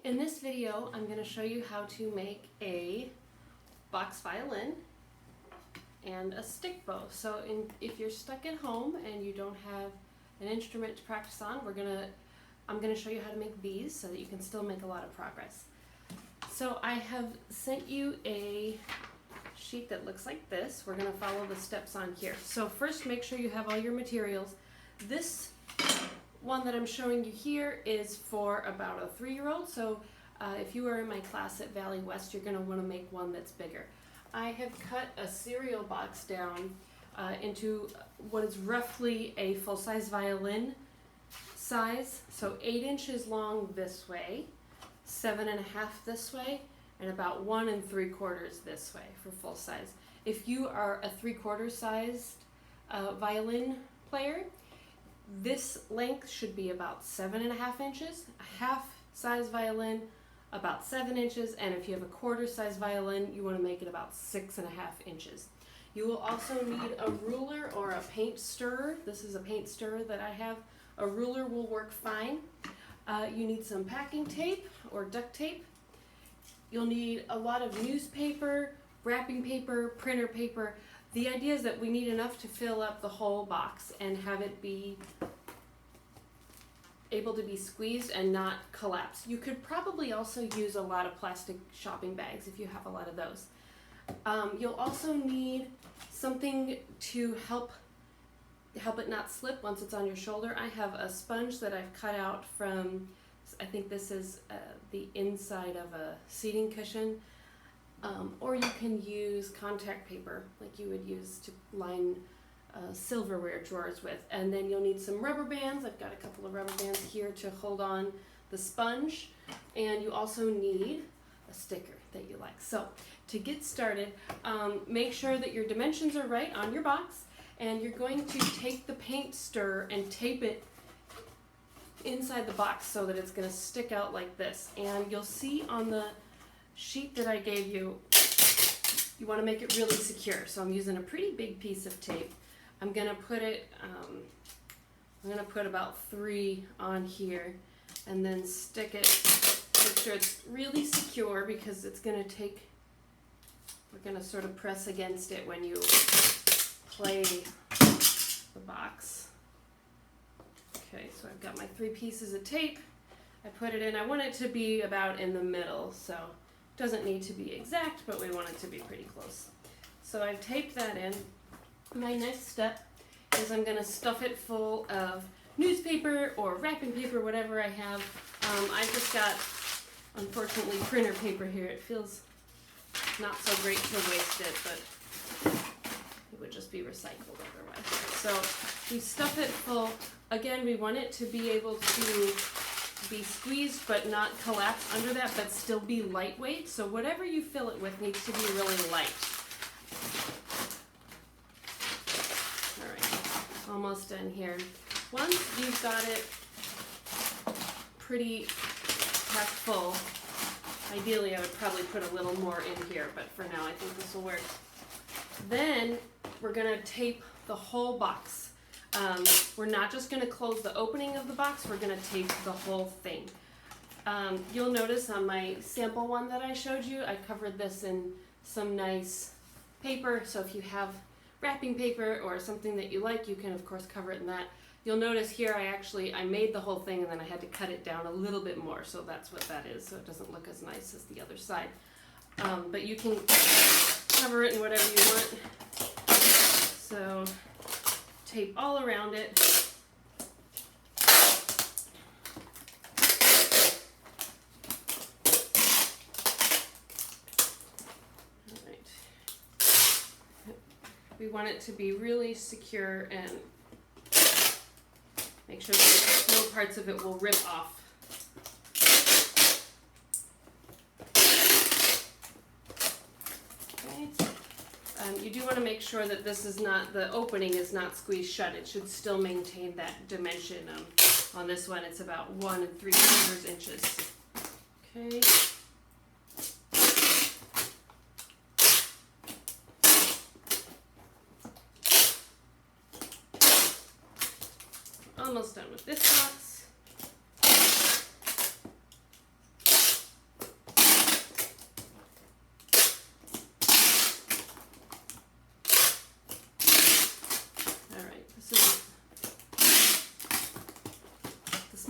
In this video, I'm going to show you how to make a box violin and a stick bow. So if you're stuck at home and you don't have an instrument to practice on, I'm going to show you how to make these so that you can still make a lot of progress. So I have sent you a sheet that looks like this. We're going to follow the steps on here. So first, make sure you have all your materials. This one that I'm showing you here is for about a 3-year-old. So if you are in my class at Valley West, you're going to want to make one that's bigger. I have cut a cereal box down into what is roughly a full-size violin size. So 8 inches long this way, 7.5 this way, and about 1 3/4 this way for full size. If you are a 3/4 sized violin player, this length should be about 7.5 inches. A half size violin, about 7 inches, and if you have a quarter size violin, you want to make it about 6.5 inches. You will also need a ruler or a paint stirrer. This is a paint stirrer that I have. A ruler will work fine. You need some packing tape or duct tape. You'll need a lot of newspaper, wrapping paper, printer paper. The idea is that we need enough to fill up the whole box and have it be able to be squeezed and not collapse. You could probably also use a lot of plastic shopping bags if you have a lot of those. You'll also need something to help it not slip once it's on your shoulder. I have a sponge that I've cut out from, I think this is the inside of a seating cushion. Or you can use contact paper like you would use to line silverware drawers with. And then you'll need some rubber bands. I've got a couple of rubber bands here to hold on the sponge. And you also need a sticker that you like. So to get started, make sure that your dimensions are right on your box. And you're going to take the paint stirrer and tape it inside the box so that it's going to stick out like this. And you'll see on the sheet that I gave you, you want to make it really secure. So I'm using a pretty big piece of tape. I'm going to put it, I'm going to put about 3 on here and then stick it, make sure it's really secure because it's going to take, we're going to sort of press against it when you play the box. Okay, so I've got my 3 pieces of tape. I put it in. I want it to be about in the middle, so it doesn't need to be exact, but we want it to be pretty close. So I've taped that in. My next step is I'm going to stuff it full of newspaper or wrapping paper, whatever I have. I've just got, unfortunately, printer paper here. It feels not so great to waste it, but it would just be recycled otherwise. So we stuff it full. Again, we want it to be able to be squeezed but not collapse under that, but still be lightweight. So whatever you fill it with needs to be really light. All right, almost done here. Once you've got it pretty packed full, ideally I would probably put a little more in here, but for now I think this will work. Then we're going to tape the whole box. We're not just going to close the opening of the box, we're going to tape the whole thing. You'll notice on my sample one that I showed you, I covered this in some nice paper, so if you have wrapping paper or something that you like, you can of course cover it in that. You'll notice here I made the whole thing and then I had to cut it down a little bit more, so that's what that is, so it doesn't look as nice as the other side. But you can cover it in whatever you want. So tape all around it. All right. We want it to be really secure and make sure that no parts of it will rip off. You do want to make sure that this is not, the opening is not squeezed shut. It should still maintain that dimension. On this one, it's about 1 3/4 inches. Okay. Almost done with this box.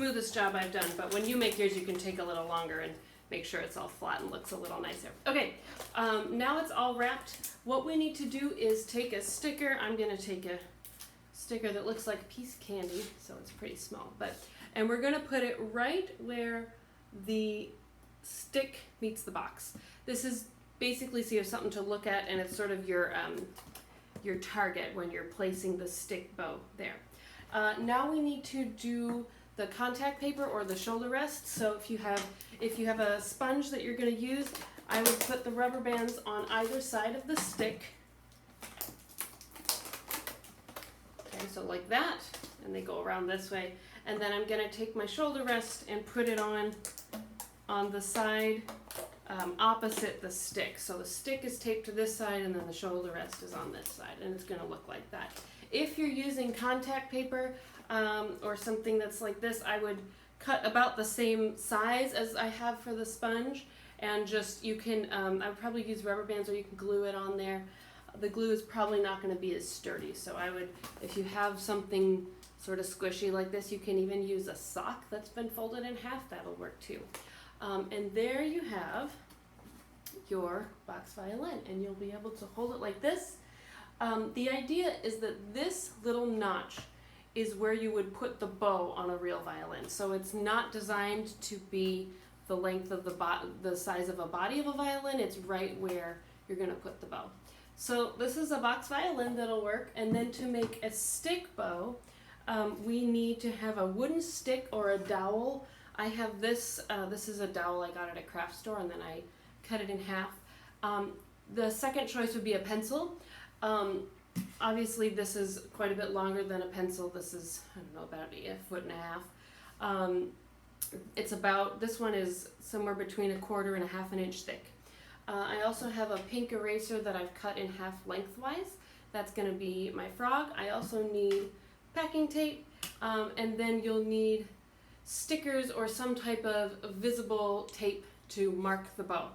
smoothest job I've done, but when you make yours, you can take a little longer and make sure it's all flat and looks a little nicer. Okay, now it's all wrapped. What we need to do is take a sticker. I'm gonna take a sticker that looks like a piece of candy, so it's pretty small, and we're gonna put it right where the stick meets the box. This is basically so you have something to look at, and it's sort of your target when you're placing the stick bow there. Now we need to do the contact paper or the shoulder rest. So if you have a sponge that you're going to use, I would put the rubber bands on either side of the stick. Okay, so like that, and they go around this way. And then I'm going to take my shoulder rest and put it on the side opposite the stick. So the stick is taped to this side, and then the shoulder rest is on this side, and it's going to look like that. If you're using contact paper or something that's like this, I would cut about the same size as I have for the sponge, and just you can I would probably use rubber bands, or you can glue it on there. The glue is probably not going to be as sturdy, so I would, if you have something sort of squishy like this, you can even use a sock that's been folded in half. That'll work too. And there you have your box violin, and you'll be able to hold it like this. The idea is that this little notch is where you would put the bow on a real violin. So it's not designed to be the length of the size of a body of a violin. It's right where you're going to put the bow. So this is a box violin that'll work. And then to make a stick bow, we need to have a wooden stick or a dowel. I have this. This is a dowel I got at a craft store, and then I cut it in half. The second choice would be a pencil. Obviously this is quite a bit longer than a pencil. This is, I don't know, about a foot and a half. This one is somewhere between 1/4 and 1/2 inch thick. I also have a pink eraser that I've cut in half lengthwise. That's going to be my frog. I also need packing tape, and then you'll need stickers or some type of visible tape to mark the bow.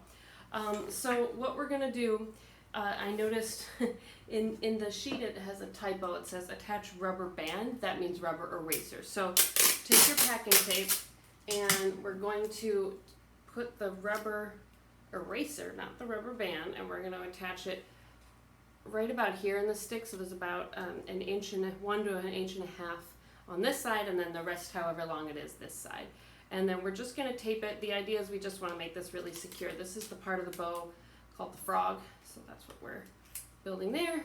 So what we're going to do, I noticed in the sheet it has a typo. It says attach rubber band. That means rubber eraser. So take your packing tape, and we're going to put the rubber eraser, not the rubber band, and we're going to attach it right about here in the stick. So there's about 1 to 1.5 inches on this side, and then the rest however long it is this side. And then we're just going to tape it. The idea is we just want to make this really secure. This is the part of the bow called the frog, so that's what we're building there.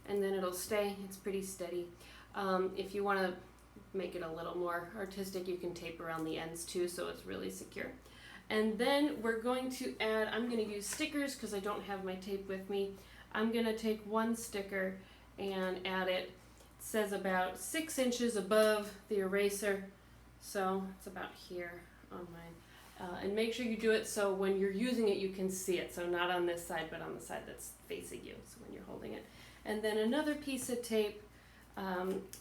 And then it'll stay. It's pretty steady. If you want to make it a little more artistic, you can tape around the ends too, so it's really secure. And then we're going to add, I'm going to use stickers because I don't have my tape with me. I'm going to take one sticker and add it. It says about 6 inches above the eraser, so it's about here on mine. And make sure you do it so when you're using it you can see it, so not on this side but on the side that's facing you, so when you're holding it. And then another piece of tape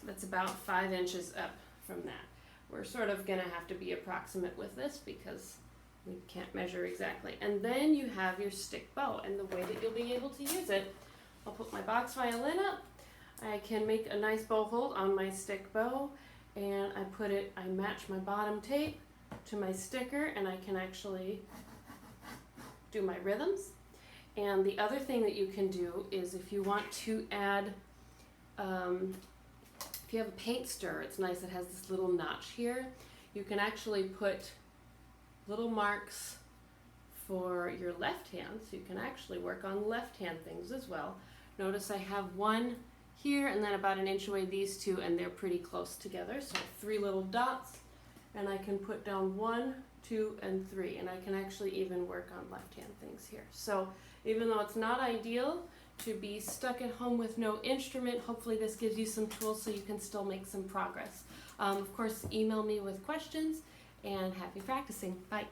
that's about 5 inches up from that. We're sort of going to have to be approximate with this because we can't measure exactly. And then you have your stick bow, and the way that you'll be able to use it, I'll put my box violin up. I can make a nice bow hold on my stick bow, and I match my bottom tape to my sticker, and I can actually do my rhythms. And the other thing that you can do is if you want to add, if you have a paint stirrer, it's nice, it has this little notch here. You can actually put little marks for your left hand, so you can actually work on left hand things as well. Notice I have one here and then about 1 inch away these two, and they're pretty close together, so 3 little dots, and I can put down 1, 2, and 3, and I can actually even work on left hand things here. So even though it's not ideal to be stuck at home with no instrument, hopefully this gives you some tools so you can still make some progress. Of course, email me with questions, and happy practicing. Bye.